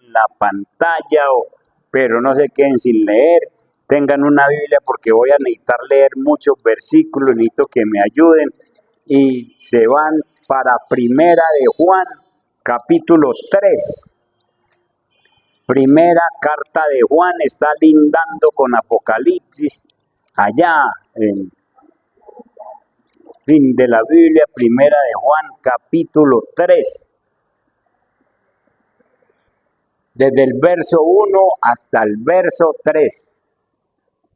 en la pantalla, pero no se queden sin leer. Tengan una Biblia porque voy a necesitar leer muchos versículos, necesito que me ayuden. Y se van para Primera de Juan, capítulo 3. Primera carta de Juan está lindando con Apocalipsis, allá en fin de la Biblia, Primera de Juan, capítulo 3. Desde el verso 1 hasta el verso 3.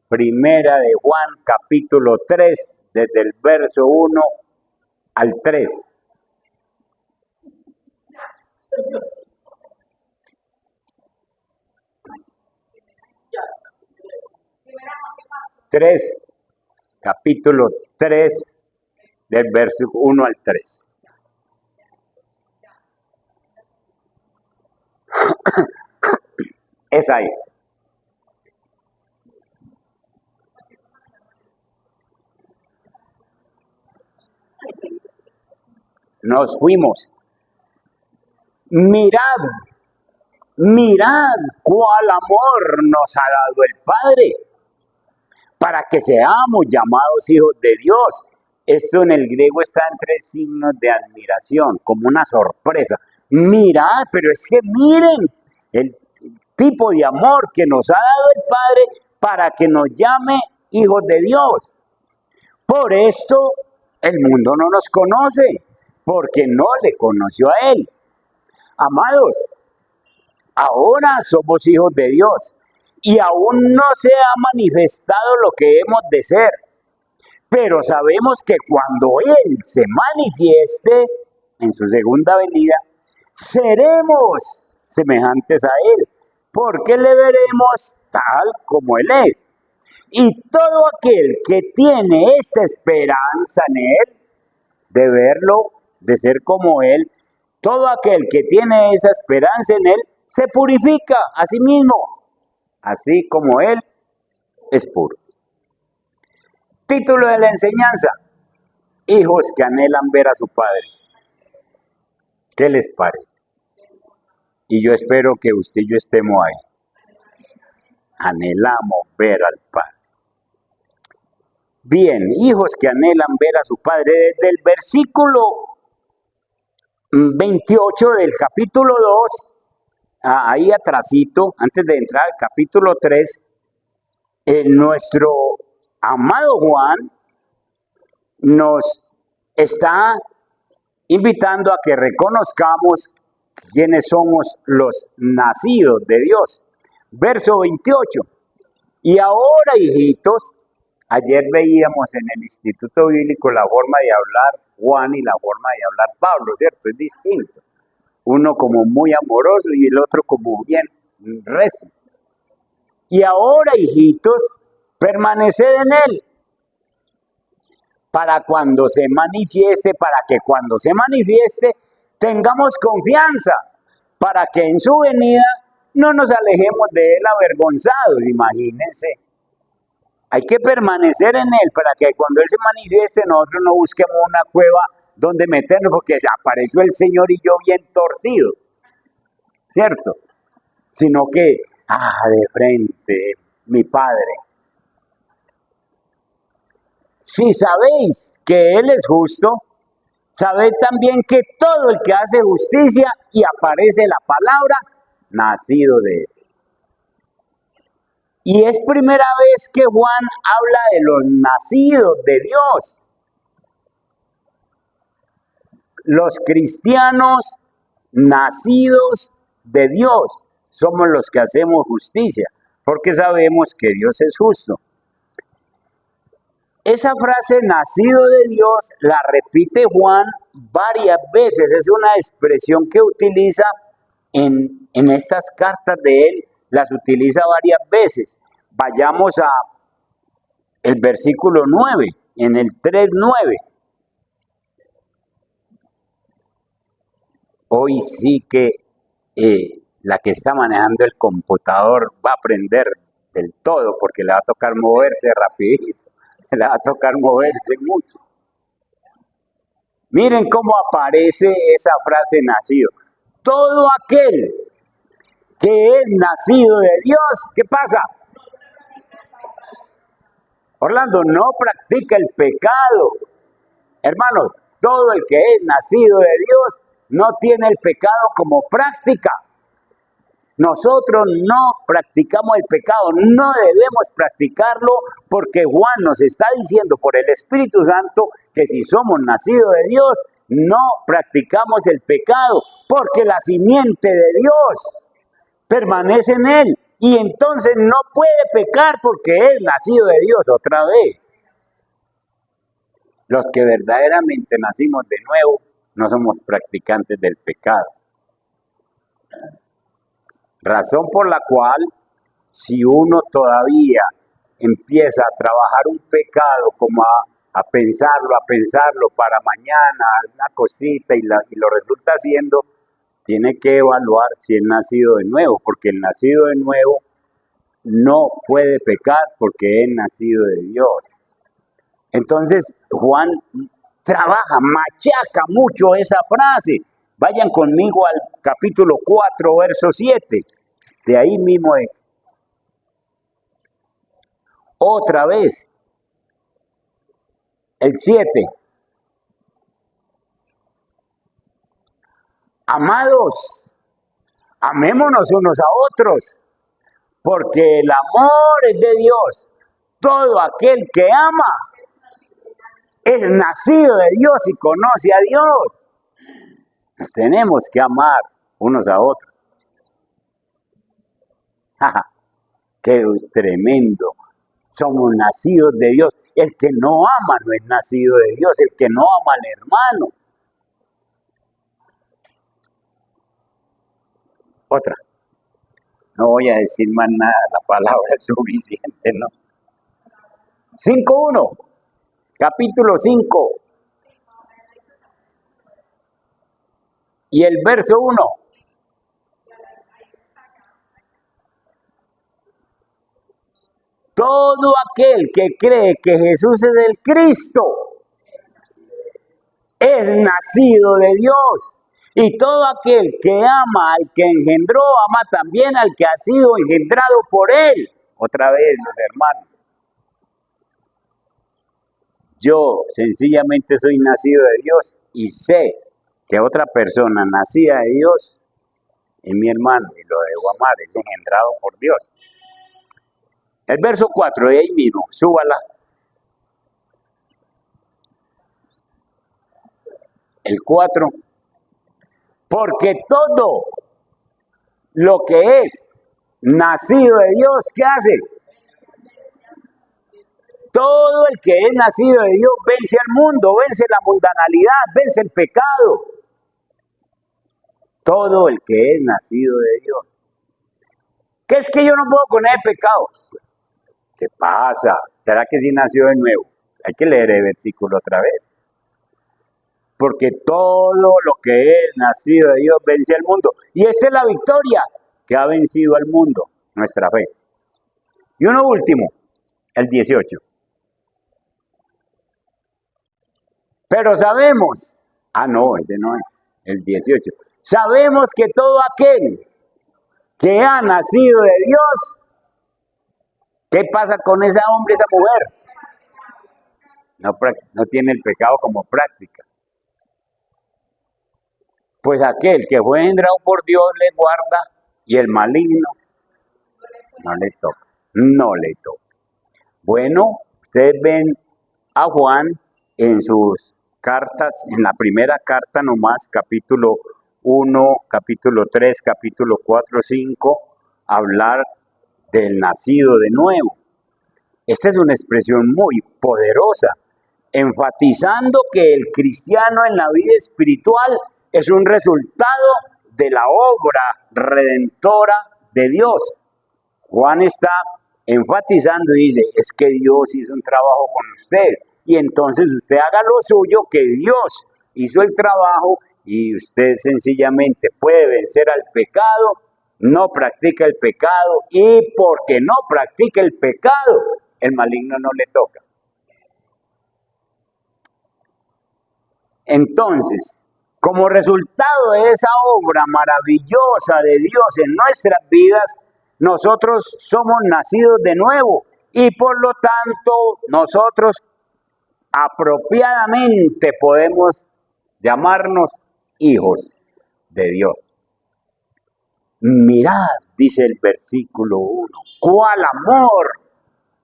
Primera de Juan, capítulo 3, desde el verso 1 al 3. Capítulo 3, del verso 1 al 3. Esa es. Nos fuimos. Mirad cuál amor nos ha dado el Padre, para que seamos llamados hijos de Dios. Esto en el griego está en 3 signos de admiración, como una sorpresa. Mirad, pero es que miren el tipo de amor que nos ha dado el Padre para que nos llame hijos de Dios. Por esto el mundo no nos conoce, porque no le conoció a Él. Amados, ahora somos hijos de Dios y aún no se ha manifestado lo que hemos de ser. Pero sabemos que cuando Él se manifieste en su segunda venida, seremos semejantes a Él, porque le veremos tal como Él es. Y todo aquel que tiene esta esperanza en Él, de verlo, de ser como Él, todo aquel que tiene esa esperanza en Él, se purifica a sí mismo, así como Él es puro. Título de la enseñanza: hijos que anhelan ver a su Padre. ¿Qué les parece? Y yo espero que usted y yo estemos ahí. Anhelamos ver al Padre. Bien, hijos que anhelan ver a su Padre. Desde el versículo 28 del capítulo 2, ahí atrasito, antes de entrar al capítulo 3, nuestro amado Juan nos está invitando a que reconozcamos quiénes somos los nacidos de Dios. Verso 28. Y ahora, hijitos, ayer veíamos en el Instituto Bíblico la forma de hablar Juan y la forma de hablar Pablo, ¿cierto? Es distinto. Uno como muy amoroso y el otro como bien recio. Y ahora, hijitos, permaneced en Él, para que cuando se manifieste tengamos confianza, para que en su venida no nos alejemos de Él avergonzados. Imagínense, hay que permanecer en Él para que cuando Él se manifieste nosotros no busquemos una cueva donde meternos, porque apareció el Señor y yo bien torcido, ¿cierto? Sino que, de frente, mi Padre. Si sabéis que Él es justo, sabed también que todo el que hace justicia, y aparece la palabra, nacido de Él. Y es primera vez que Juan habla de los nacidos de Dios. Los cristianos nacidos de Dios somos los que hacemos justicia, porque sabemos que Dios es justo. Esa frase, nacido de Dios, la repite Juan varias veces. Es una expresión que utiliza en estas cartas de él, las utiliza varias veces. Vayamos a el versículo 9, en el 3:9. Hoy sí que la que está manejando el computador va a aprender del todo, porque le va a tocar moverse rapidito. Le va a tocar moverse mucho. Miren cómo aparece esa frase nacido. Todo aquel que es nacido de Dios, ¿qué pasa? Orlando, no practica el pecado. Hermanos, todo el que es nacido de Dios no tiene el pecado como práctica. Nosotros no practicamos el pecado, no debemos practicarlo porque Juan nos está diciendo por el Espíritu Santo que si somos nacidos de Dios, no practicamos el pecado porque la simiente de Dios permanece en él y entonces no puede pecar porque es nacido de Dios otra vez. Los que verdaderamente nacimos de nuevo no somos practicantes del pecado. Razón por la cual, si uno todavía empieza a trabajar un pecado como a pensarlo para mañana, una cosita y lo resulta haciendo, tiene que evaluar si es nacido de nuevo, porque el nacido de nuevo no puede pecar porque es nacido de Dios. Entonces, Juan trabaja, machaca mucho esa frase. Vayan conmigo al capítulo 4, verso 7. De ahí mismo es. Otra vez. El 7. Amados, amémonos unos a otros, porque el amor es de Dios. Todo aquel que ama es nacido de Dios y conoce a Dios. Nos tenemos que amar unos a otros. ¡Qué tremendo! Somos nacidos de Dios. El que no ama no es nacido de Dios. El que no ama al hermano. Otra. No voy a decir más nada, la palabra es suficiente, ¿no? 5.1. Capítulo 5. Y el verso 1. Todo aquel que cree que Jesús es el Cristo es nacido de Dios. Y todo aquel que ama al que engendró, ama también al que ha sido engendrado por él. Otra vez, los hermanos. Yo sencillamente soy nacido de Dios y sé que otra persona nacida de Dios es mi hermano y lo debo amar, es engendrado por Dios. El verso 4 de ahí mismo, súbala. El 4. Porque todo lo que es nacido de Dios, ¿qué hace? Todo el que es nacido de Dios vence al mundo, vence la mundanalidad, vence el pecado. Todo el que es nacido de Dios. ¿Qué es que yo no puedo con el pecado? ¿Qué pasa? ¿Será que sí nació de nuevo? Hay que leer el versículo otra vez. Porque todo lo que es nacido de Dios vence al mundo. Y esta es la victoria que ha vencido al mundo, nuestra fe. Y uno último, el 18. Pero sabemos, no, ese no es, el 18. Sabemos que todo aquel que ha nacido de Dios, ¿qué pasa con ese hombre, esa mujer? No tiene el pecado como práctica. Pues aquel que fue engendrado por Dios le guarda y el maligno no le toca. No le toca. Bueno, ustedes ven a Juan en sus cartas, en la primera carta nomás, capítulo 1, capítulo 3, capítulo 4, 5, hablar del nacido de nuevo. Esta es una expresión muy poderosa, enfatizando que el cristiano en la vida espiritual es un resultado de la obra redentora de Dios. Juan está enfatizando y dice, es que Dios hizo un trabajo con usted. Y entonces usted haga lo suyo, que Dios hizo el trabajo y usted sencillamente puede vencer al pecado, no practica el pecado y porque no practica el pecado, el maligno no le toca. Entonces, Como resultado de esa obra maravillosa de Dios en nuestras vidas, nosotros somos nacidos de nuevo y por lo tanto nosotros apropiadamente podemos llamarnos hijos de Dios. Mirad, dice el versículo 1, cuál amor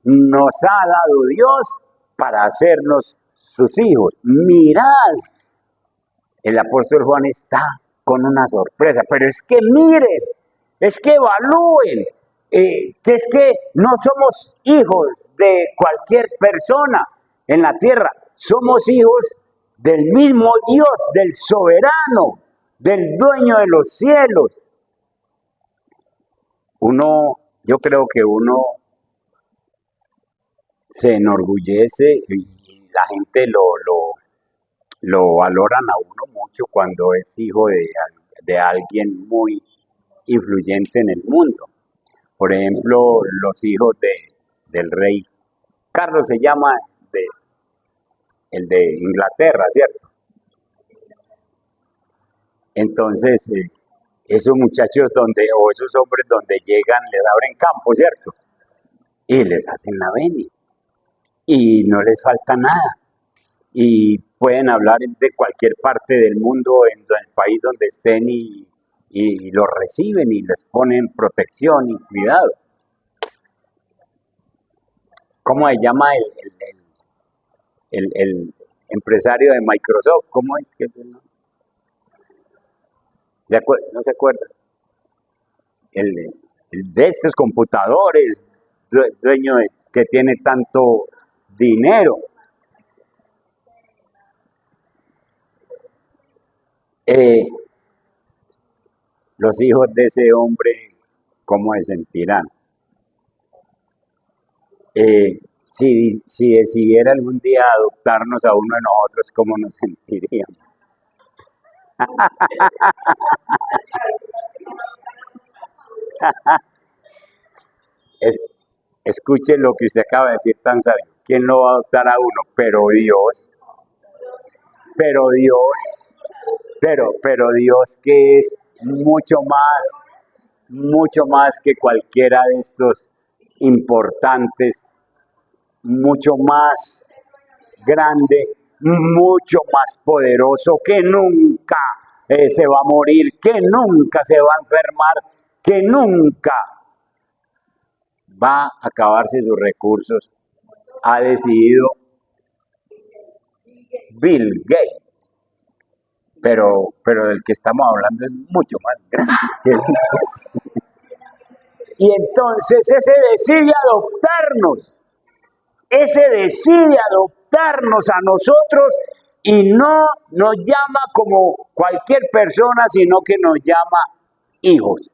nos ha dado Dios para hacernos sus hijos. Mirad, el apóstol Juan está con una sorpresa, pero es que miren, es que evalúen, que es que no somos hijos de cualquier persona en la tierra, somos hijos del mismo Dios, del soberano, del dueño de los cielos. Yo creo que uno se enorgullece y la gente lo valoran a uno mucho cuando es hijo de alguien muy influyente en el mundo. Por ejemplo, los hijos del rey Carlos se llama el de Inglaterra, ¿cierto? Entonces, esos muchachos o esos hombres donde llegan les abren campo, ¿cierto? Y les hacen la venia. Y no les falta nada. Y pueden hablar de cualquier parte del mundo, en el país donde estén, y los reciben y les ponen protección y cuidado. ¿Cómo se llama el empresario de Microsoft? ¿Cómo es que es el nombre? ¿No se acuerda? El de estos computadores, dueño que tiene tanto dinero. Los hijos de ese hombre, ¿cómo se sentirán? Si decidiera algún día adoptarnos a uno de nosotros, ¿cómo nos sentiríamos? Escuche lo que usted acaba de decir tan sabio. ¿Quién lo va a adoptar a uno? Pero Dios, pero Dios, que es mucho más que cualquiera de estos importantes, mucho más grande, mucho más poderoso, que nunca se va a morir, que nunca se va a enfermar, que nunca va a acabarse sus recursos, ha decidido Bill Gates. Pero del que estamos hablando es mucho más grande que él. Y entonces ese decide adoptarnos a nosotros, y no nos llama como cualquier persona, sino que nos llama hijos.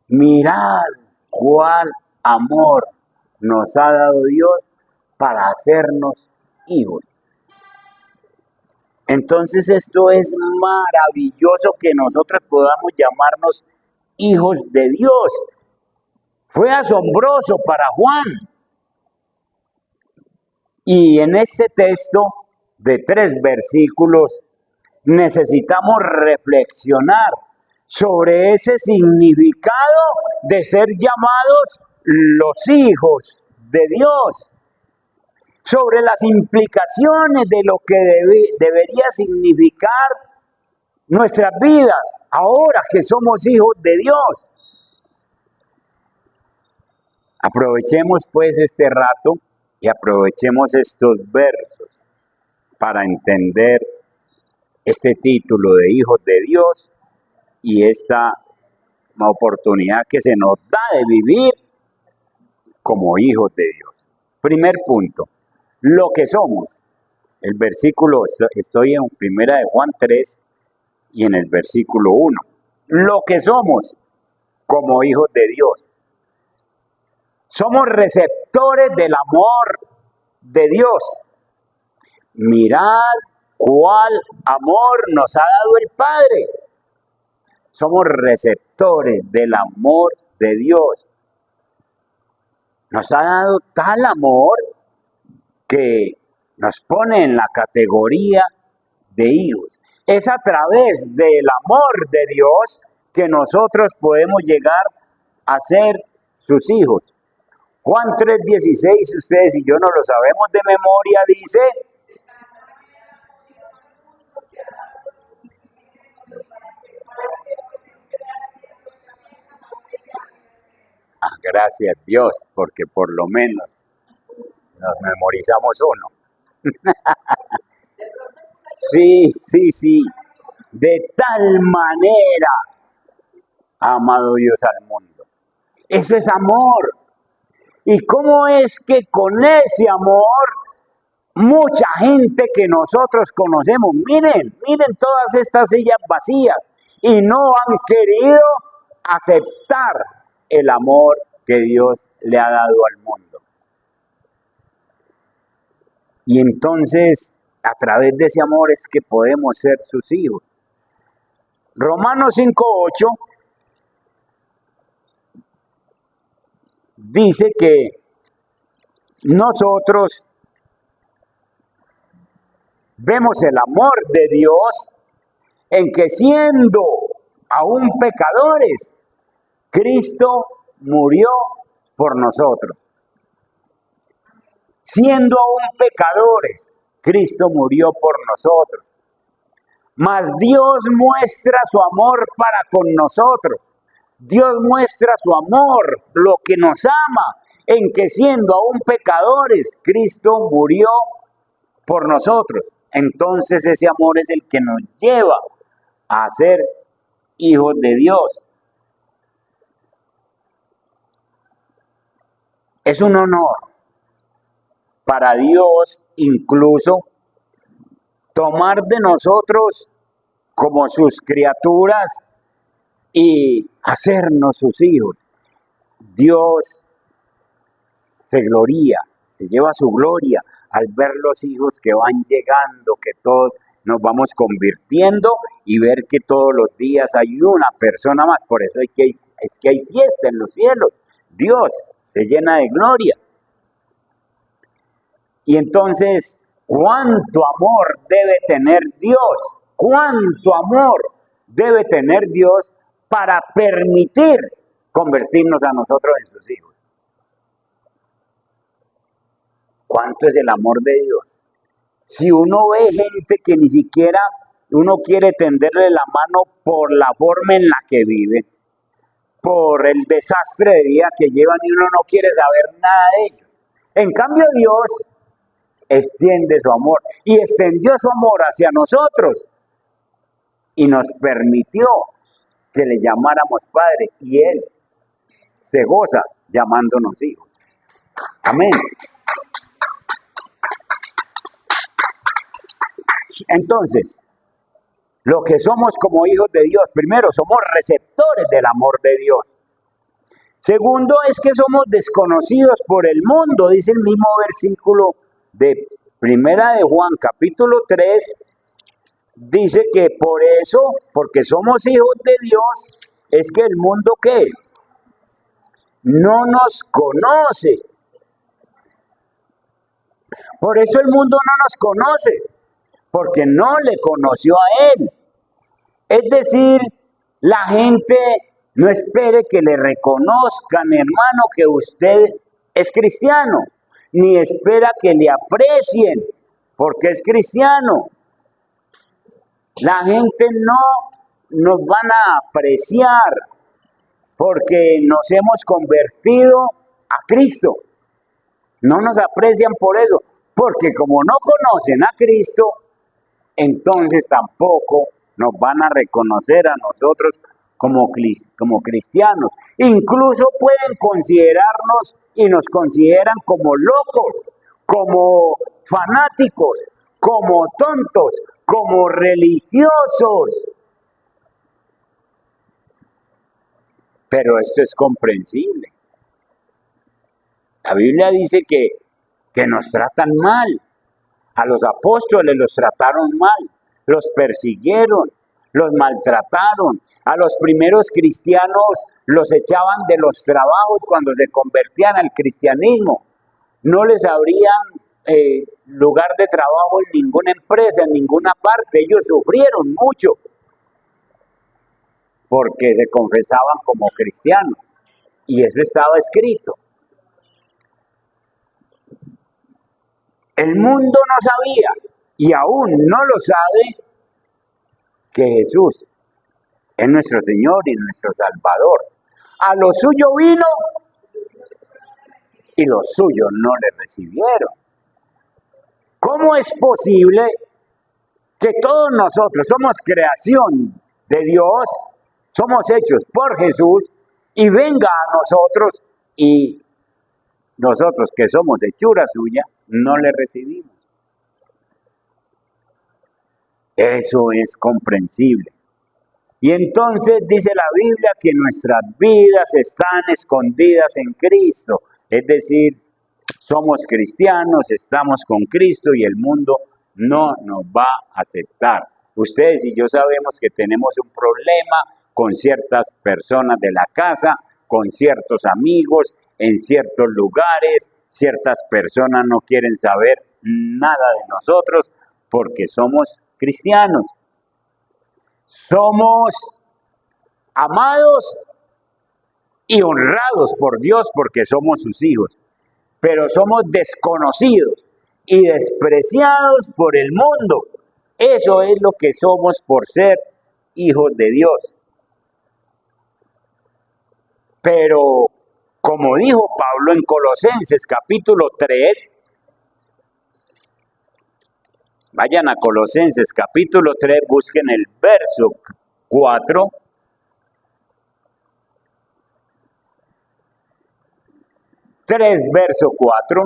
Mirad cuál amor nos ha dado Dios para hacernos hijos. Entonces esto es maravilloso, que nosotros podamos llamarnos hijos de Dios. Fue asombroso para Juan. Y en este texto de 3 versículos necesitamos reflexionar sobre ese significado de ser llamados los hijos de Dios, sobre las implicaciones de lo que debería significar nuestras vidas ahora que somos hijos de Dios. Aprovechemos pues este rato y aprovechemos estos versos para entender este título de hijos de Dios y esta oportunidad que se nos da de vivir como hijos de Dios. Primer punto, lo que somos. El versículo, estoy en 1 de Juan 3 y en el versículo 1. Lo que somos como hijos de Dios. Somos receptores del amor de Dios. Mirad cuál amor nos ha dado el Padre. Somos receptores del amor de Dios. Nos ha dado tal amor que nos pone en la categoría de hijos. Es a través del amor de Dios que nosotros podemos llegar a ser sus hijos. Juan 3:16, ustedes y yo no lo sabemos de memoria, dice: gracias Dios, porque por lo menos nos memorizamos uno. Sí. De tal manera ha amado Dios al mundo. Eso es amor. ¿Y cómo es que con ese amor mucha gente que nosotros conocemos, miren todas estas sillas vacías, y no han querido aceptar el amor que Dios le ha dado al mundo? Y entonces, a través de ese amor es que podemos ser sus hijos. Romanos 5:8 dice que nosotros vemos el amor de Dios en que, siendo aún pecadores, Cristo murió por nosotros. Siendo aún pecadores, Cristo murió por nosotros. Mas Dios muestra su amor para con nosotros. Dios muestra su amor, lo que nos ama, en que siendo aún pecadores, Cristo murió por nosotros. Entonces ese amor es el que nos lleva a ser hijos de Dios. Es un honor para Dios incluso tomar de nosotros como sus criaturas y hacernos sus hijos. Dios se gloria, se lleva su gloria al ver los hijos que van llegando, que todos nos vamos convirtiendo, y ver que todos los días hay una persona más. Por eso es que hay fiesta en los cielos. Dios se llena de gloria. Y entonces, ¿cuánto amor debe tener Dios? ¿Cuánto amor debe tener Dios para permitir convertirnos a nosotros en sus hijos? ¿Cuánto es el amor de Dios? Si uno ve gente que ni siquiera uno quiere tenderle la mano por la forma en la que vive, por el desastre de vida que llevan, y uno no quiere saber nada de ellos. En cambio, Dios extiende su amor, y extendió su amor hacia nosotros y nos permitió que le llamáramos Padre, y Él se goza llamándonos hijos. Amén. Entonces, lo que somos como hijos de Dios, primero, somos receptores del amor de Dios. Segundo, es que somos desconocidos por el mundo. Dice el mismo versículo de Primera de Juan, capítulo 3, dice que por eso, porque somos hijos de Dios, es que el mundo, ¿qué? No nos conoce. Por eso el mundo no nos conoce, porque no le conoció a Él. Es decir, la gente no espere que le reconozcan, hermano, que usted es cristiano, ni espera que le aprecien porque es cristiano. La gente no nos van a apreciar porque nos hemos convertido a Cristo. No nos aprecian por eso, porque como no conocen a Cristo, entonces tampoco nos van a reconocer a nosotros como cristianos. Incluso pueden considerarnos y nos consideran como locos, como fanáticos, como tontos, como religiosos. Pero esto es comprensible. La Biblia dice que nos tratan mal. A los apóstoles los trataron mal, los persiguieron, los maltrataron. A los primeros cristianos los echaban de los trabajos cuando se convertían al cristianismo. No les abrían lugar de trabajo, en ninguna empresa, en ninguna parte. Ellos sufrieron mucho porque se confesaban como cristianos. Y eso estaba escrito. El mundo no sabía, y aún no lo sabe, que Jesús es nuestro Señor y nuestro Salvador. A lo suyo vino y los suyos no le recibieron. ¿Cómo es posible que todos nosotros somos creación de Dios, somos hechos por Jesús, y venga a nosotros y nosotros que somos hechura suya, no le recibimos? Eso es comprensible. Y entonces dice la Biblia que nuestras vidas están escondidas en Cristo. Es decir, somos cristianos, estamos con Cristo y el mundo no nos va a aceptar. Ustedes y yo sabemos que tenemos un problema con ciertas personas de la casa, con ciertos amigos, en ciertos lugares. Ciertas personas no quieren saber nada de nosotros porque somos cristianos. Somos amados y honrados por Dios porque somos sus hijos, pero somos desconocidos y despreciados por el mundo. Eso es lo que somos por ser hijos de Dios. Pero, como dijo Pablo en Colosenses capítulo 3, vayan a Colosenses capítulo 3, busquen el verso 4. Verso 4.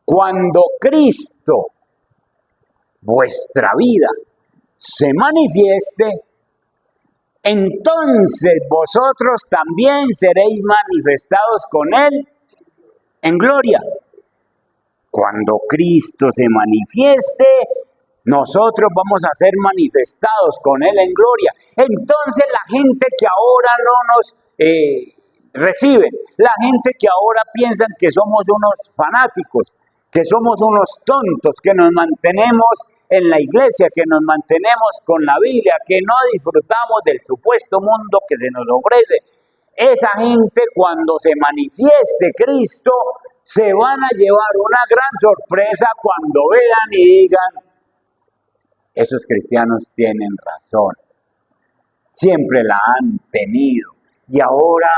Cuando Cristo, vuestra vida, se manifieste, entonces vosotros también seréis manifestados con Él en gloria. Cuando Cristo se manifieste, nosotros vamos a ser manifestados con Él en gloria. Entonces la gente que ahora no nos recibe, la gente que ahora piensan que somos unos fanáticos, que somos unos tontos, que nos mantenemos en la iglesia, que nos mantenemos con la Biblia, que no disfrutamos del supuesto mundo que se nos ofrece. Esa gente, cuando se manifieste Cristo, se van a llevar una gran sorpresa cuando vean y digan: esos cristianos tienen razón, siempre la han tenido, y ahora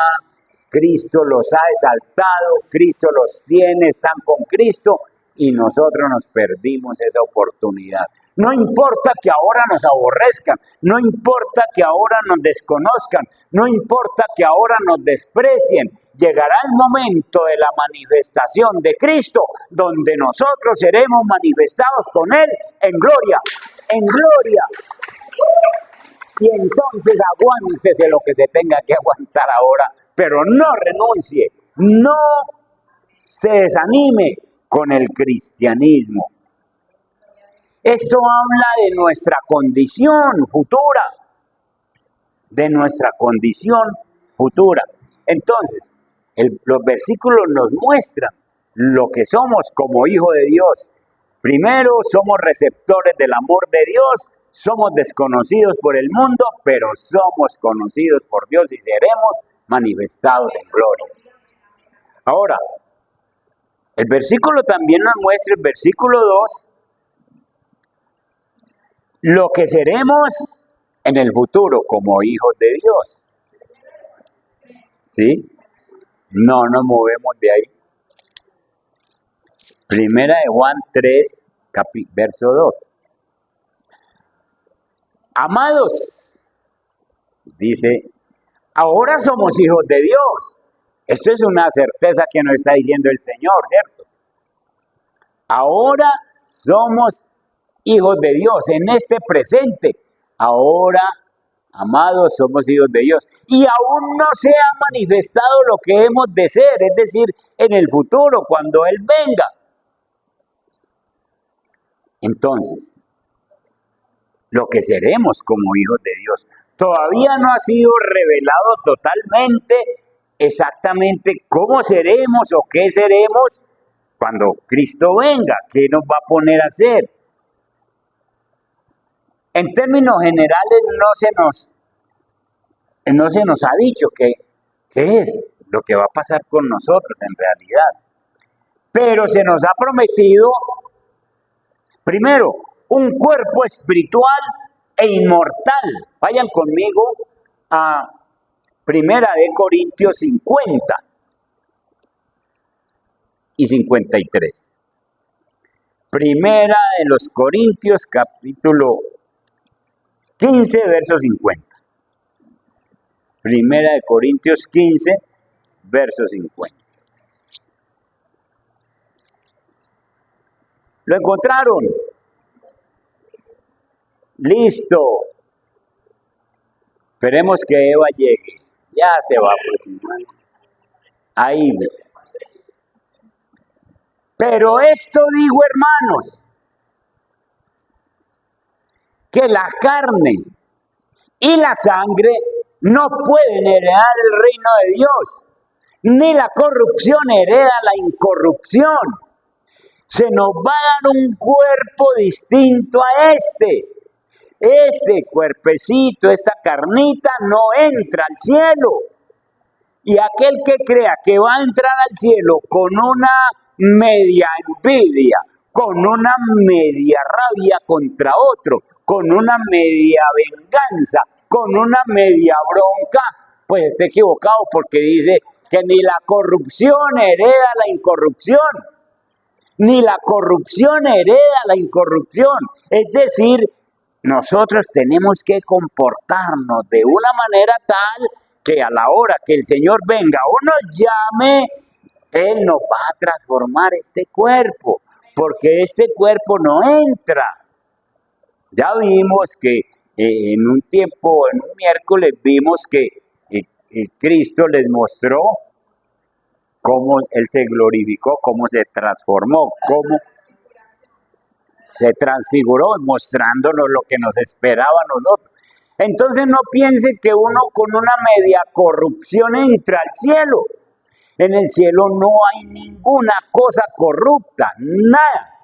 Cristo los ha exaltado, Cristo los tiene, están con Cristo, y nosotros nos perdimos esa oportunidad. No importa que ahora nos aborrezcan, no importa que ahora nos desconozcan, no importa que ahora nos desprecien. Llegará el momento de la manifestación de Cristo, donde nosotros seremos manifestados con Él en gloria, en gloria. Y entonces aguántese lo que se tenga que aguantar ahora, pero no renuncie, no se desanime con el cristianismo. Esto habla de nuestra condición futura, de nuestra condición futura. Entonces, los versículos nos muestran lo que somos como hijos de Dios. Primero, somos receptores del amor de Dios, somos desconocidos por el mundo, pero somos conocidos por Dios y seremos manifestados en gloria. Ahora, el versículo también nos muestra, el versículo 2, lo que seremos en el futuro como hijos de Dios. ¿Sí? No nos movemos de ahí. Primera de Juan 3, verso 2. Amados, dice, ahora somos hijos de Dios. Esto es una certeza que nos está diciendo el Señor, ¿cierto? Ahora somos hijos de Dios en este presente. Ahora, amados, somos hijos de Dios. Y aún no se ha manifestado lo que hemos de ser, es decir, en el futuro, cuando Él venga. Entonces, lo que seremos como hijos de Dios. Todavía no ha sido revelado totalmente exactamente cómo seremos o qué seremos cuando Cristo venga, qué nos va a poner a hacer. En términos generales no se nos ha dicho qué es lo que va a pasar con nosotros en realidad. Pero se nos ha prometido, primero, un cuerpo espiritual e inmortal. Vayan conmigo a Primera de Corintios 50 y 53. Primera de los Corintios, capítulo 15, verso 50. Primera de Corintios 15, verso 50. ¿Lo encontraron? Listo. Esperemos que Eva llegue. Ya se va, pues. Ahí. Pero esto digo, hermanos, que la carne y la sangre no pueden heredar el reino de Dios, ni la corrupción hereda la incorrupción. Se nos va a dar un cuerpo distinto a este. Este cuerpecito, esta carnita no entra al cielo. Y aquel que crea que va a entrar al cielo con una media envidia, con una media rabia contra otro, con una media venganza, con una media bronca, pues está equivocado, porque dice que ni la corrupción hereda la incorrupción, ni la corrupción hereda la incorrupción. Es decir, nosotros tenemos que comportarnos de una manera tal que a la hora que el Señor venga o nos llame, Él nos va a transformar este cuerpo, porque este cuerpo no entra. Ya vimos que en un tiempo, en un miércoles, vimos que Cristo les mostró cómo Él se glorificó, cómo se transformó, cómo se transfiguró, mostrándonos lo que nos esperaba a nosotros. Entonces no piense que uno con una media corrupción entra al cielo. En el cielo no hay ninguna cosa corrupta, nada.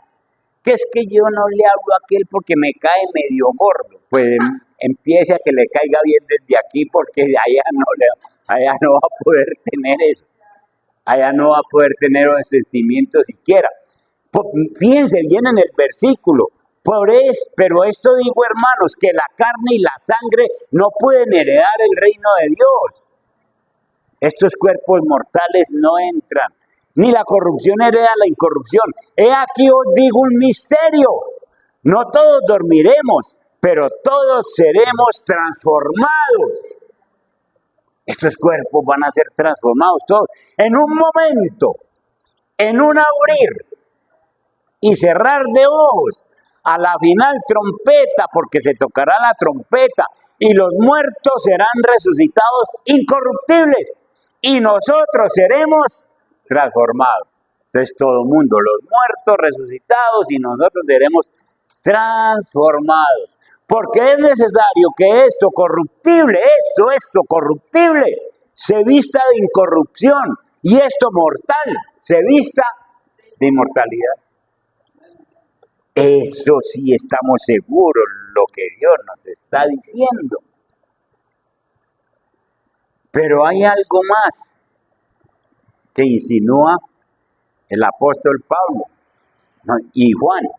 Que es que yo no le hablo a aquel porque me cae medio gordo. Pues empiece a que le caiga bien desde aquí, porque allá no va a poder tener eso. Allá no va a poder tener un sentimiento siquiera. Fíjense bien en el versículo. Pero esto digo, hermanos, que la carne y la sangre no pueden heredar el reino de Dios. Estos cuerpos mortales no entran, ni la corrupción hereda la incorrupción. He aquí os digo un misterio. No todos dormiremos, pero todos seremos transformados. Estos cuerpos van a ser transformados todos en un momento, en un abrir y cerrar de ojos. A la final trompeta, porque se tocará la trompeta y los muertos serán resucitados incorruptibles y nosotros seremos transformados. Entonces todo el mundo, los muertos resucitados y nosotros seremos transformados. Porque es necesario que esto corruptible, esto corruptible, se vista de incorrupción y esto mortal se vista de inmortalidad. Eso sí estamos seguros lo que Dios nos está diciendo. Pero hay algo más que insinúa el apóstol Pablo y Juan.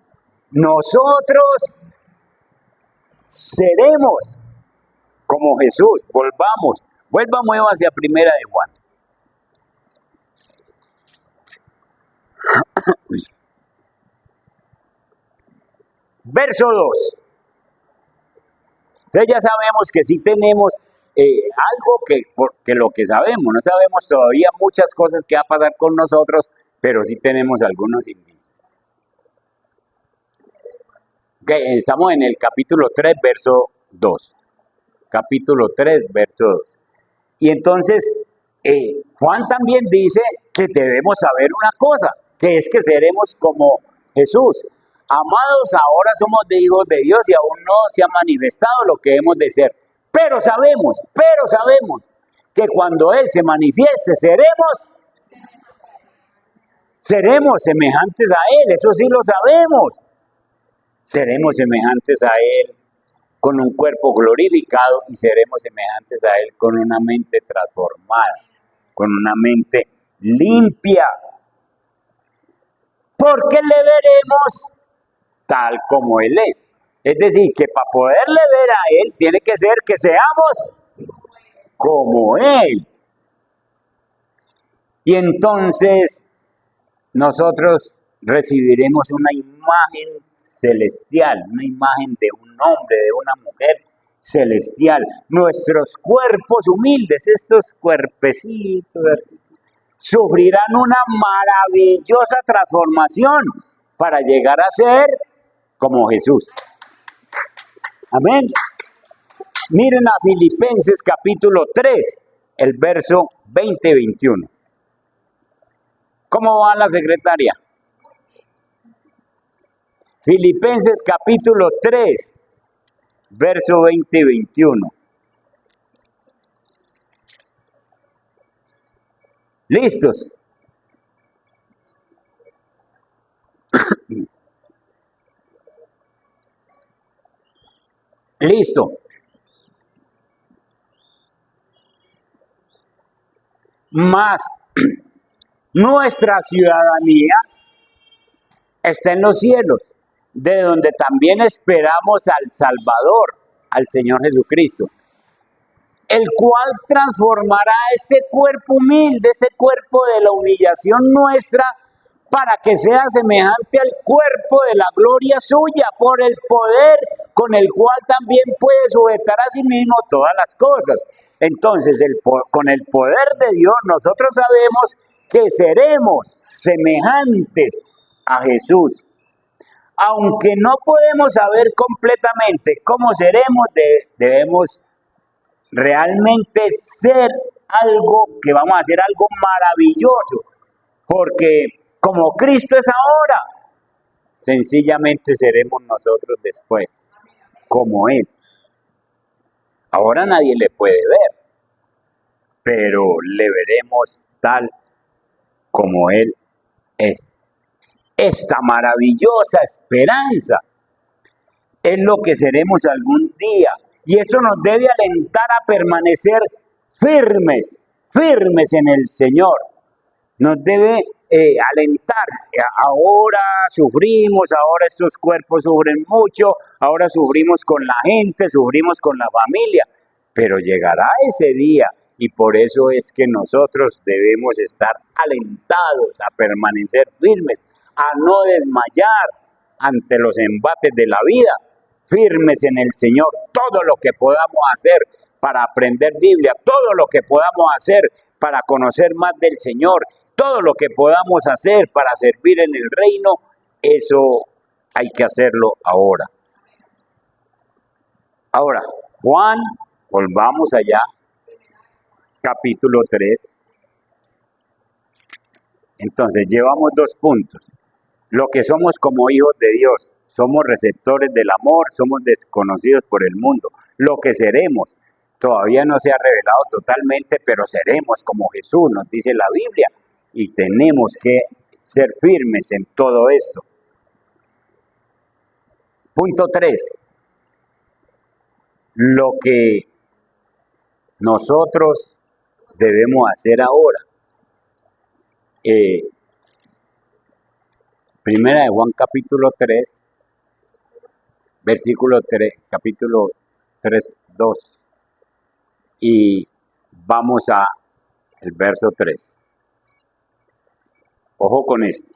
Nosotros seremos como Jesús. Volvamos hacia Primera de Juan. Verso 2. Entonces ya sabemos que sí tenemos algo porque lo que sabemos, no sabemos todavía muchas cosas que va a pasar con nosotros, pero sí tenemos algunos indicios. Estamos en el capítulo 3, verso 2. Capítulo 3, verso 2. Y entonces Juan también dice que debemos saber una cosa, que es que seremos como Jesús. Amados, ahora somos de hijos de Dios y aún no se ha manifestado lo que hemos de ser. Pero sabemos que cuando Él se manifieste, seremos semejantes a Él, eso sí lo sabemos. Seremos semejantes a Él con un cuerpo glorificado y seremos semejantes a Él con una mente transformada, con una mente limpia. Porque le veremos tal como Él es. Es decir, que para poderle ver a Él, tiene que ser que seamos como Él. Y entonces nosotros recibiremos una imagen celestial, una imagen de un hombre, de una mujer celestial. Nuestros cuerpos humildes, estos cuerpecitos, sufrirán una maravillosa transformación para llegar a ser como Jesús. Amén. Miren a Filipenses capítulo 3, el verso 20 y 21. ¿Cómo va la secretaria? Filipenses capítulo 3, verso 20 y 21. ¿Listos? Listo. Más nuestra ciudadanía está en los cielos, de donde también esperamos al Salvador, al Señor Jesucristo, el cual transformará este cuerpo humilde, este cuerpo de la humillación nuestra, para que sea semejante al cuerpo de la gloria suya, por el poder con el cual también puede sujetar a sí mismo todas las cosas. Entonces, con el poder de Dios, nosotros sabemos que seremos semejantes a Jesús. Aunque no podemos saber completamente cómo seremos, debemos realmente ser algo que vamos a hacer algo maravilloso, porque como Cristo es ahora, sencillamente seremos nosotros después, como Él. Ahora nadie le puede ver, pero le veremos tal como Él es. Esta maravillosa esperanza es lo que seremos algún día. Y esto nos debe alentar a permanecer firmes en el Señor. Nos debe alentar. Ahora sufrimos, ahora estos cuerpos sufren mucho, ahora sufrimos con la gente, sufrimos con la familia, pero llegará ese día y por eso es que nosotros debemos estar alentados a permanecer firmes, a no desmayar ante los embates de la vida, firmes en el Señor. Todo lo que podamos hacer para aprender Biblia, todo lo que podamos hacer para conocer más del Señor, todo lo que podamos hacer para servir en el reino, eso hay que hacerlo ahora. Ahora, Juan, volvamos allá, capítulo 3. Entonces, llevamos 2 puntos. Lo que somos como hijos de Dios, somos receptores del amor, somos desconocidos por el mundo. Lo que seremos, todavía no se ha revelado totalmente, pero seremos como Jesús, nos dice la Biblia. Y tenemos que ser firmes en todo esto. Punto 3. Lo que nosotros debemos hacer ahora. Primera de Juan capítulo 3, versículo 3, capítulo 3, 2. Y vamos a el verso 3. Ojo con esto.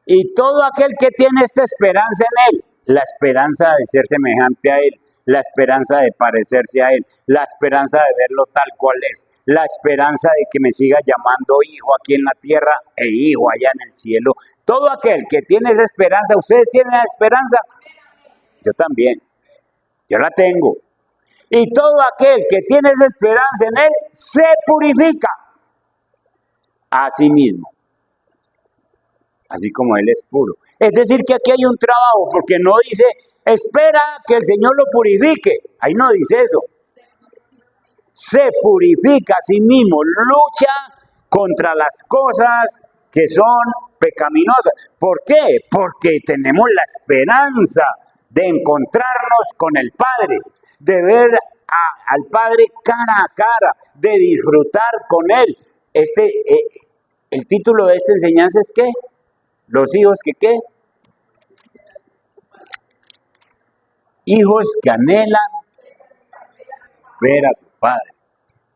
Y todo aquel que tiene esta esperanza en Él, la esperanza de ser semejante a Él, la esperanza de parecerse a Él, la esperanza de verlo tal cual es, la esperanza de que me siga llamando hijo aquí en la tierra e hijo allá en el cielo. Todo aquel que tiene esa esperanza, ¿ustedes tienen la esperanza? Yo también, yo la tengo. Y todo aquel que tiene esa esperanza en Él, se purifica a sí mismo, así como Él es puro. Es decir, que aquí hay un trabajo, porque no dice, espera que el Señor lo purifique. Ahí no dice eso. Se purifica a sí mismo, lucha contra las cosas que son pecaminosas. ¿Por qué? Porque tenemos la esperanza de encontrarnos con el Padre, de ver al Padre cara a cara, de disfrutar con Él. El título de esta enseñanza es ¿qué? Los hijos que ¿qué? Hijos que anhelan ver a su Padre.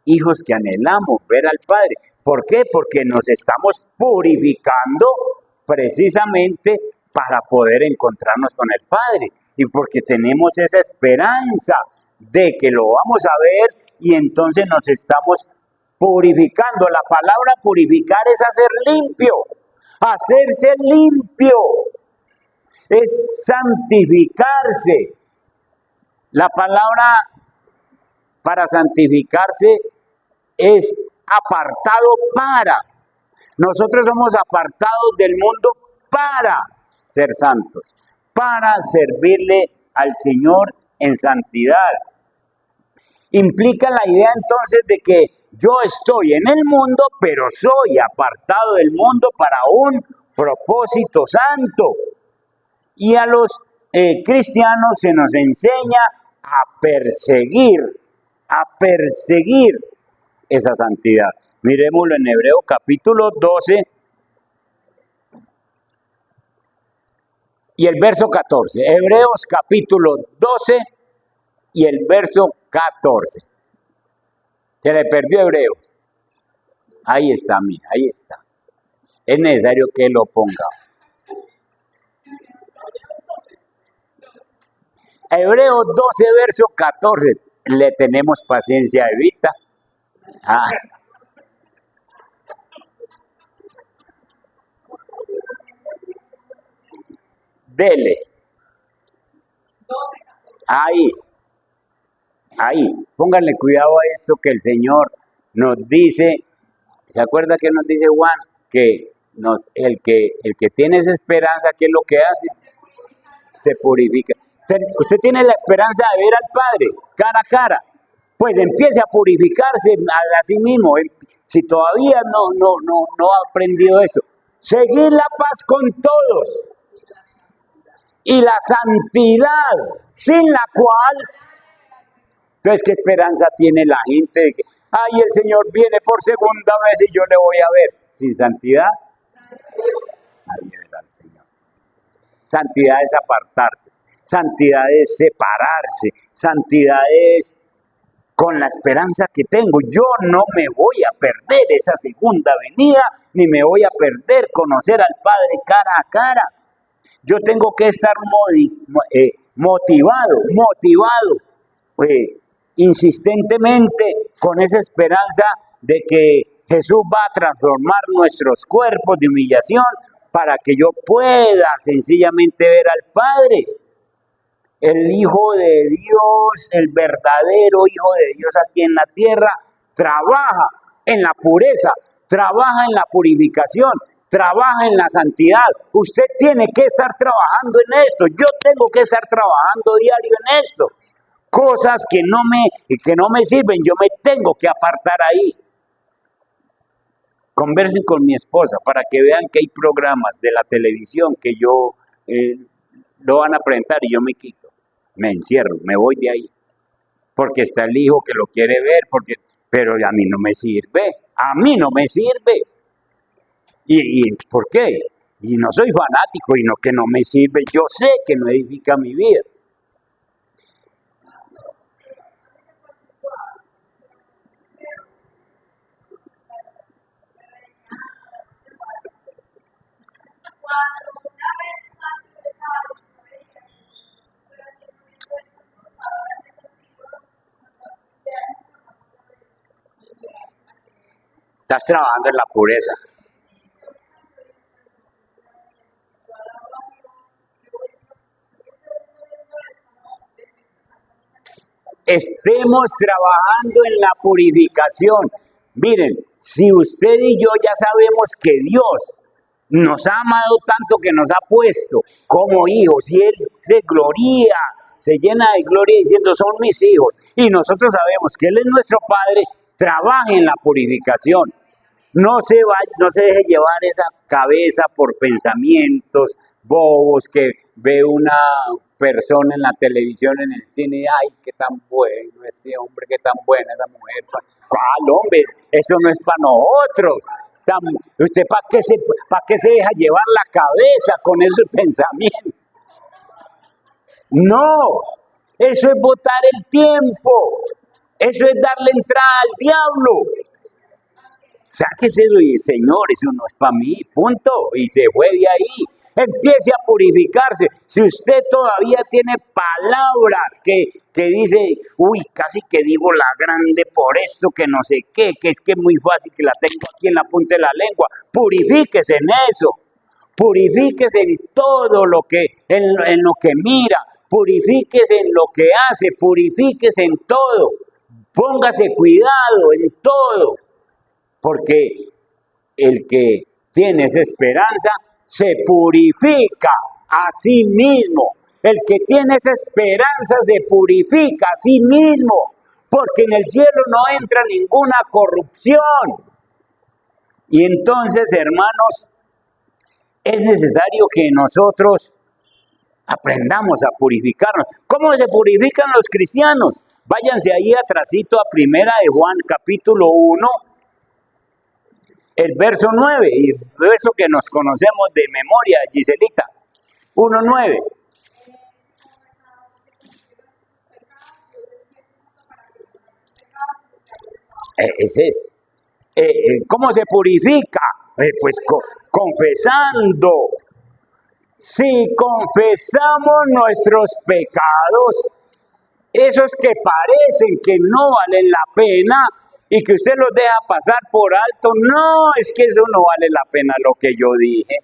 Hijos que anhelamos ver al Padre. ¿Por qué? Porque nos estamos purificando precisamente para poder encontrarnos con el Padre. Y porque tenemos esa esperanza de que lo vamos a ver y entonces nos estamos purificando. La palabra purificar es hacer limpio. Hacerse limpio es santificarse. La palabra para santificarse es apartado para. Nosotros somos apartados del mundo para ser santos, para servirle al Señor en santidad. Implica la idea entonces de que yo estoy en el mundo, pero soy apartado del mundo para un propósito santo. Y a los cristianos se nos enseña a perseguir esa santidad. Miremoslo en Hebreos capítulo 12 y el verso 14. Hebreos capítulo 12 y el verso 14. Se le perdió Hebreos. Ahí está, mira, ahí está. Es necesario que lo ponga. Hebreos 12, verso 14. Le tenemos paciencia a Evita. Dele. Ahí. Pónganle cuidado a eso que el Señor nos dice. ¿Se acuerda que nos dice Juan? Que el que tiene esa esperanza, ¿qué es lo que hace? Se purifica. Usted tiene la esperanza de ver al Padre cara a cara. Pues empiece a purificarse a sí mismo. Si todavía no ha aprendido eso. Seguir la paz con todos. Y la santidad, sin la cual, entonces, ¿qué esperanza tiene la gente de que, ay, el Señor viene por segunda vez y yo le voy a ver? Sin santidad, nadie verá al Señor. Santidad es apartarse, santidad es separarse, santidad es con la esperanza que tengo. Yo no me voy a perder esa segunda venida, ni me voy a perder conocer al Padre cara a cara. Yo tengo que estar motivado, insistentemente con esa esperanza de que Jesús va a transformar nuestros cuerpos de humillación para que yo pueda sencillamente ver al Padre. El Hijo de Dios, el verdadero Hijo de Dios aquí en la tierra, trabaja en la pureza, trabaja en la purificación, trabaja en la santidad. Usted tiene que estar trabajando en esto. Yo tengo que estar trabajando diario en esto. Cosas que no me sirven, yo me tengo que apartar ahí. Conversen con mi esposa para que vean que hay programas de la televisión que yo lo van a presentar y yo me quito. Me encierro, me voy de ahí. Porque está el hijo que lo quiere ver, pero a mí no me sirve. A mí no me sirve. ¿Y por qué? Y no soy fanático y no que no me sirve. Yo sé que no edifica mi vida. Estás trabajando en la pureza. Estemos trabajando en la purificación. Miren, si usted y yo ya sabemos que Dios Nos ha amado tanto que nos ha puesto como hijos y Él se gloria, se llena de gloria diciendo son mis hijos. Y nosotros sabemos que Él es nuestro Padre, trabaja en la purificación. No se deje llevar esa cabeza por pensamientos bobos que ve una persona en la televisión, en el cine, ay, qué tan bueno ese hombre, qué tan buena esa mujer. ¿Cuál hombre? Eso no es para nosotros. ¿Usted para qué se deja llevar la cabeza con esos pensamientos? No, eso es botar el tiempo. Eso es darle entrada al diablo. Sáquese de Señor, eso no es para mí, punto. Y se fue de ahí. Empiece a purificarse. Si usted todavía tiene palabras que dice, uy, casi que digo la grande por esto, que no sé qué, que es que es muy fácil, que la tengo aquí en la punta de la lengua, purifíquese en eso. Purifíquese en todo lo que, en lo que mira, purifíquese en lo que hace, purifíquese en todo. Póngase cuidado en todo. Porque el que tiene esa esperanza se purifica a sí mismo. El que tiene esa esperanza se purifica a sí mismo. Porque en el cielo no entra ninguna corrupción. Y entonces, hermanos, es necesario que nosotros aprendamos a purificarnos. ¿Cómo se purifican los cristianos? Váyanse ahí atrasito a Primera de Juan, capítulo 1. El verso 9, y el verso que nos conocemos de memoria, Giselita, 1:9. Ese es. ¿Cómo se purifica? Pues confesando. Si confesamos nuestros pecados, esos que parecen que no valen la pena, y que usted los deja pasar por alto, no, es que eso no vale la pena lo que yo dije.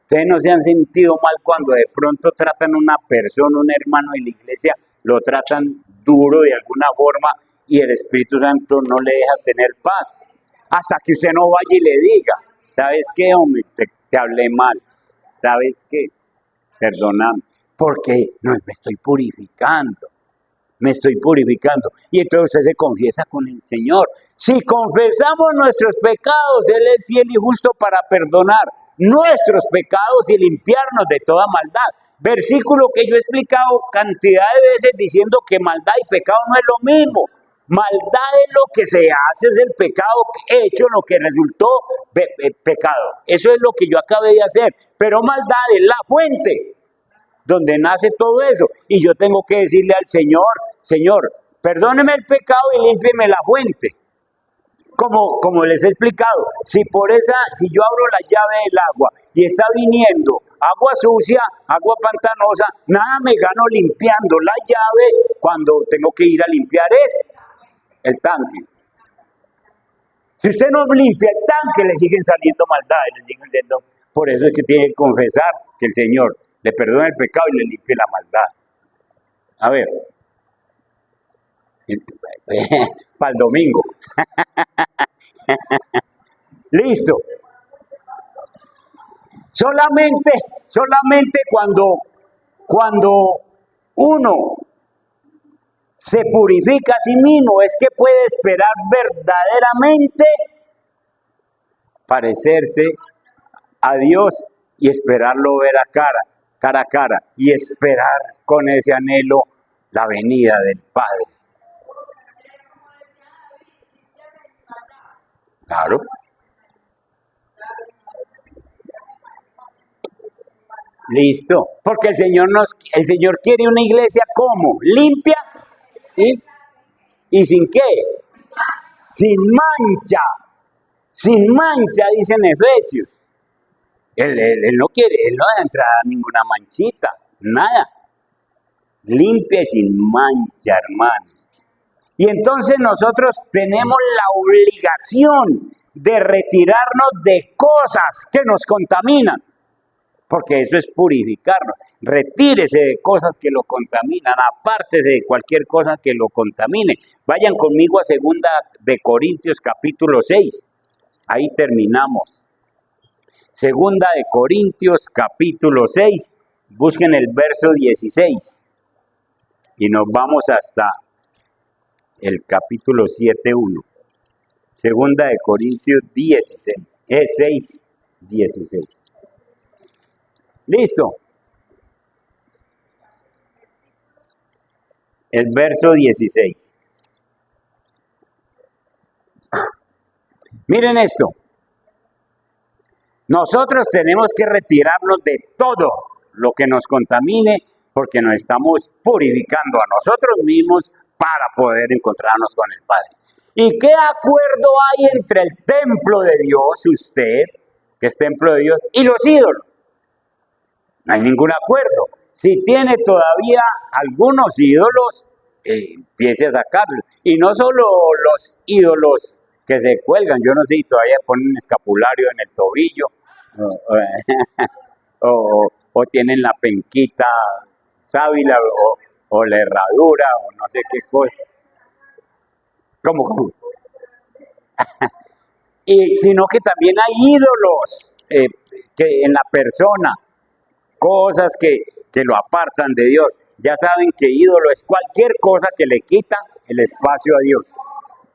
Ustedes no se han sentido mal cuando de pronto tratan a una persona, un hermano de la iglesia, lo tratan duro de alguna forma y el Espíritu Santo no le deja tener paz. Hasta que usted no vaya y le diga, ¿sabes qué, hombre? Te hablé mal. ¿Sabes qué? Perdóname, porque no me estoy purificando. Me estoy purificando. Y entonces usted se confiesa con el Señor. Si confesamos nuestros pecados, Él es fiel y justo para perdonar nuestros pecados y limpiarnos de toda maldad. Versículo que yo he explicado cantidad de veces diciendo que maldad y pecado no es lo mismo. Maldad es lo que se hace, es el pecado hecho, lo que resultó pecado. Eso es lo que yo acabé de hacer. Pero maldad es la fuente donde nace todo eso. Y yo tengo que decirle al Señor, Señor, perdóneme el pecado y límpieme la fuente. Como les he explicado, si yo abro la llave del agua y está viniendo agua sucia, agua pantanosa, nada me gano limpiando la llave cuando tengo que ir a limpiar el tanque. Si usted no limpia el tanque, le siguen saliendo maldades, por eso es que tiene que confesar que el Señor le perdona el pecado y le limpie la maldad. A ver, para el domingo. Listo. Solamente cuando uno se purifica a sí mismo es que puede esperar verdaderamente parecerse a Dios y esperarlo ver cara a cara, y esperar con ese anhelo la venida del Padre. Claro. Listo. Porque el Señor quiere una iglesia como limpia y sin qué, sin mancha. Sin mancha, dicen Efesios. Él no quiere, Él no deja entrar ninguna manchita, nada. Limpia y sin mancha, hermano. Y entonces nosotros tenemos la obligación de retirarnos de cosas que nos contaminan, porque eso es purificarnos. Retírese de cosas que lo contaminan, apártese de cualquier cosa que lo contamine. Vayan conmigo a 2 de Corintios capítulo 6, ahí terminamos. Segunda de Corintios, capítulo 6. Busquen el verso 16. Y nos vamos hasta el capítulo 7:1. Segunda de Corintios 6, 16. ¿Listo? El verso 16. Miren esto. Nosotros tenemos que retirarnos de todo lo que nos contamine porque nos estamos purificando a nosotros mismos para poder encontrarnos con el Padre. ¿Y qué acuerdo hay entre el templo de Dios, usted, que es templo de Dios, y los ídolos? No hay ningún acuerdo. Si tiene todavía algunos ídolos, empiece a sacarlos. Y no solo los ídolos que se cuelgan, yo no sé si todavía ponen un escapulario en el tobillo, o tienen la penquita sábila, o la herradura, o no sé qué cosa. ¿Cómo? Y sino que también hay ídolos que en la persona, cosas que lo apartan de Dios. Ya saben que ídolo es cualquier cosa que le quita el espacio a Dios.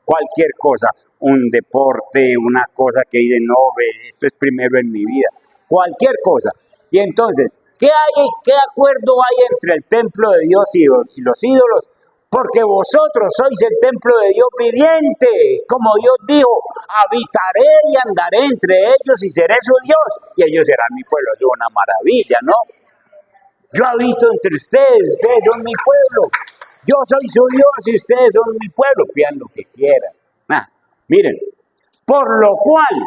Cualquier cosa, un deporte, una cosa que dice, no, esto es primero en mi vida. Cualquier cosa. Y entonces, ¿qué acuerdo hay entre el templo de Dios y los ídolos? Porque vosotros sois el templo de Dios viviente. Como Dios dijo, habitaré y andaré entre ellos y seré su Dios. Y ellos serán mi pueblo. Es una maravilla, ¿no? Yo habito entre ustedes son mi pueblo. Yo soy su Dios y ustedes son mi pueblo. Pidan lo que quieran. Miren, por lo cual,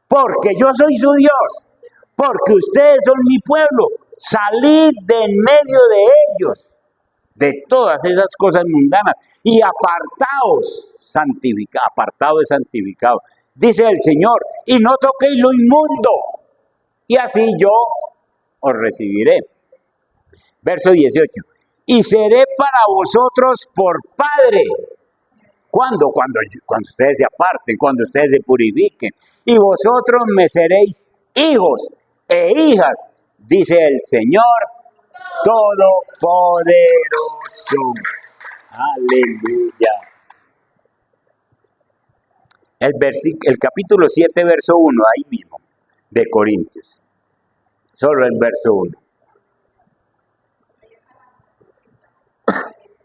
porque yo soy su Dios, porque ustedes son mi pueblo, salid de en medio de ellos, de todas esas cosas mundanas, y apartaos, apartado es santificado, dice el Señor, y no toquéis lo inmundo, y así yo os recibiré. Verso 18. Y seré para vosotros por Padre. ¿Cuándo? Cuando ustedes se aparten, cuando ustedes se purifiquen. Y vosotros me seréis hijos e hijas, dice el Señor Todopoderoso. Aleluya. El capítulo 7, verso 1, ahí mismo, de Corintios. Solo el verso 1.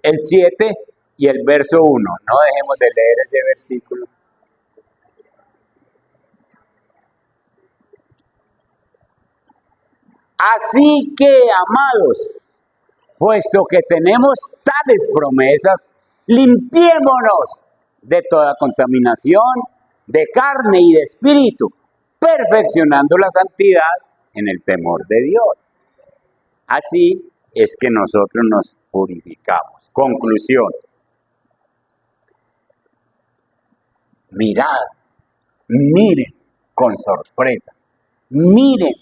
El 7 y el verso 1. No dejemos de leer ese versículo. Así que, amados, puesto que tenemos tales promesas, limpiémonos de toda contaminación, de carne y de espíritu, perfeccionando la santidad en el temor de Dios. Así es que nosotros nos purificamos. Conclusión. Mirad, miren con sorpresa, miren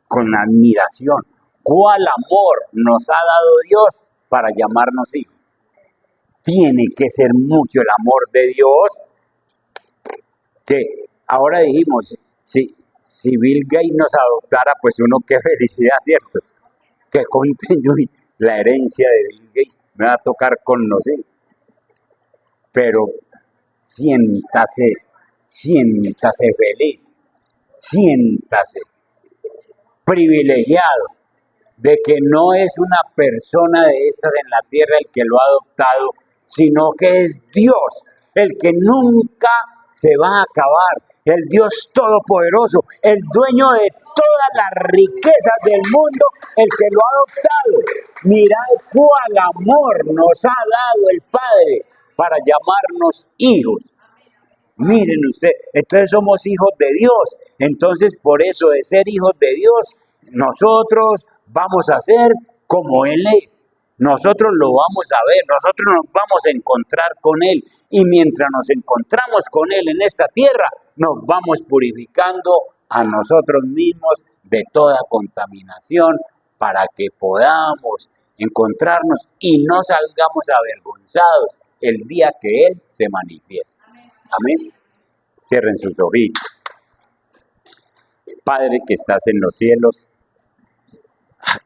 con admiración cuál amor nos ha dado Dios para llamarnos hijos. Tiene que ser mucho el amor de Dios, que ahora dijimos, si Bill Gates nos adoptara, pues uno qué felicidad, ¿cierto? Que cuenten yo la herencia de Bill Gates, me va a tocar conocer. Pero siéntase feliz, siéntase privilegiado de que no es una persona de estas en la tierra el que lo ha adoptado, sino que es Dios, el que nunca se va a acabar, el Dios todopoderoso, el dueño de todas las riquezas del mundo, el que lo ha adoptado. Mirad cuál amor nos ha dado el Padre para llamarnos hijos. Miren ustedes, entonces somos hijos de Dios. Entonces, por eso de ser hijos de Dios, nosotros vamos a ser como Él es. Nosotros lo vamos a ver, nosotros nos vamos a encontrar con Él. Y mientras nos encontramos con Él en esta tierra, nos vamos purificando a nosotros mismos de toda contaminación para que podamos encontrarnos y no salgamos avergonzados el día que Él se manifieste. Amén. Cierren sus ojitos. Padre que estás en los cielos,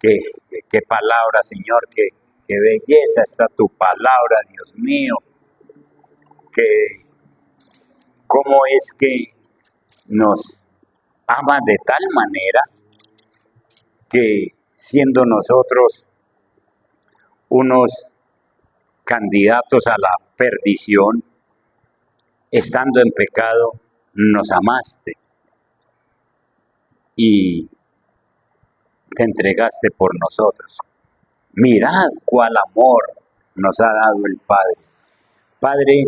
qué palabra, Señor, qué belleza está tu palabra, Dios mío, que cómo es que nos ama de tal manera que siendo nosotros unos candidatos a la perdición, estando en pecado, nos amaste y te entregaste por nosotros. Mirad cuál amor nos ha dado el Padre. Padre,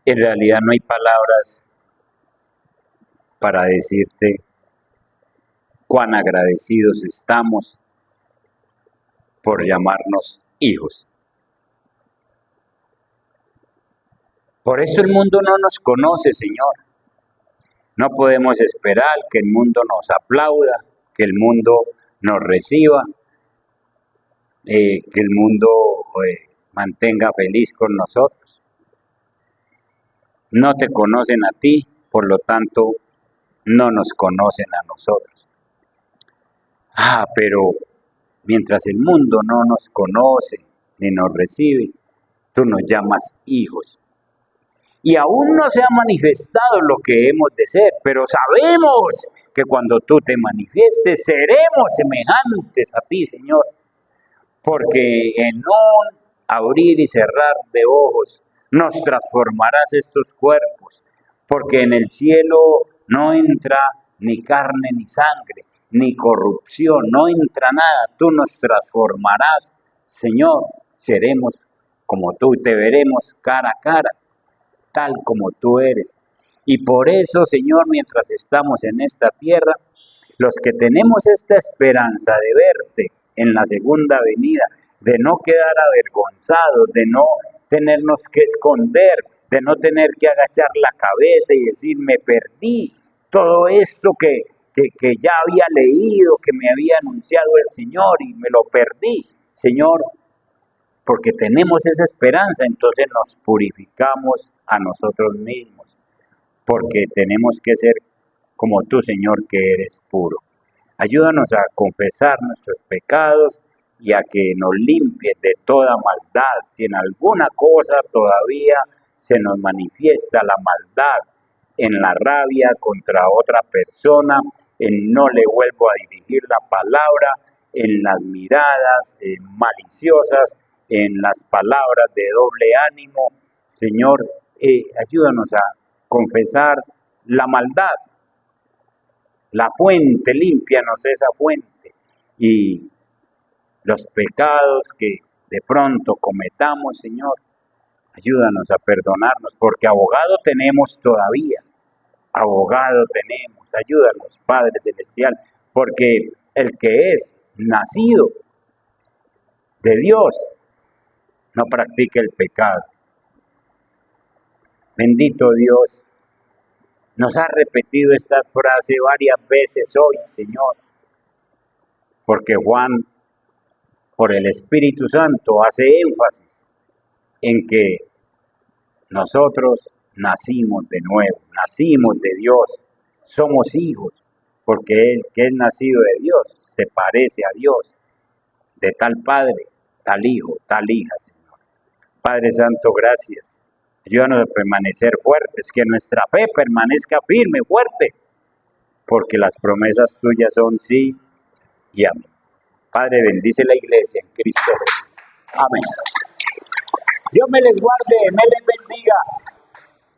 en realidad no hay palabras para decirte cuán agradecidos estamos por llamarnos hijos. Por eso el mundo no nos conoce, Señor. No podemos esperar que el mundo nos aplauda, que el mundo nos reciba, que el mundo mantenga feliz con nosotros. No te conocen a ti, por lo tanto, no nos conocen a nosotros. Pero mientras el mundo no nos conoce ni nos recibe, tú nos llamas hijos. Y aún no se ha manifestado lo que hemos de ser, pero sabemos que cuando tú te manifiestes, seremos semejantes a ti, Señor. Porque en un abrir y cerrar de ojos, nos transformarás estos cuerpos. Porque en el cielo no entra ni carne ni sangre, ni corrupción, no entra nada. Tú nos transformarás, Señor. Seremos como tú, te veremos cara a cara, tal como tú eres. Y por eso, Señor, mientras estamos en esta tierra, los que tenemos esta esperanza de verte en la segunda venida, de no quedar avergonzados, de no tenernos que esconder, de no tener que agachar la cabeza y decir, me perdí todo esto que ya había leído, que me había anunciado el Señor y me lo perdí. Señor, porque tenemos esa esperanza, entonces nos purificamos a nosotros mismos, porque tenemos que ser como tú, Señor, que eres puro. Ayúdanos a confesar nuestros pecados y a que nos limpies de toda maldad. Si en alguna cosa todavía se nos manifiesta la maldad, en la rabia contra otra persona, en no le vuelvo a dirigir la palabra, en las miradas maliciosas, en las palabras de doble ánimo, Señor, ayúdanos a confesar la maldad. La fuente, límpianos esa fuente. Y los pecados que de pronto cometamos, Señor, ayúdanos a perdonarnos, porque abogado tenemos todavía. Abogado tenemos. Ayúdanos, Padre Celestial, porque el que es nacido de Dios no practica el pecado. Bendito Dios. Nos ha repetido esta frase varias veces hoy, Señor, porque Juan, por el Espíritu Santo, hace énfasis en que nosotros nacimos de nuevo, nacimos de Dios, somos hijos, porque el que es nacido de Dios se parece a Dios, de tal Padre, tal Hijo, tal hija, Señor. Padre Santo, gracias. Ayúdanos a permanecer fuertes, que nuestra fe permanezca firme, fuerte, porque las promesas tuyas son sí y amén. Padre, bendice la iglesia en Cristo. Amén. Dios me les guarde, me les bendiga.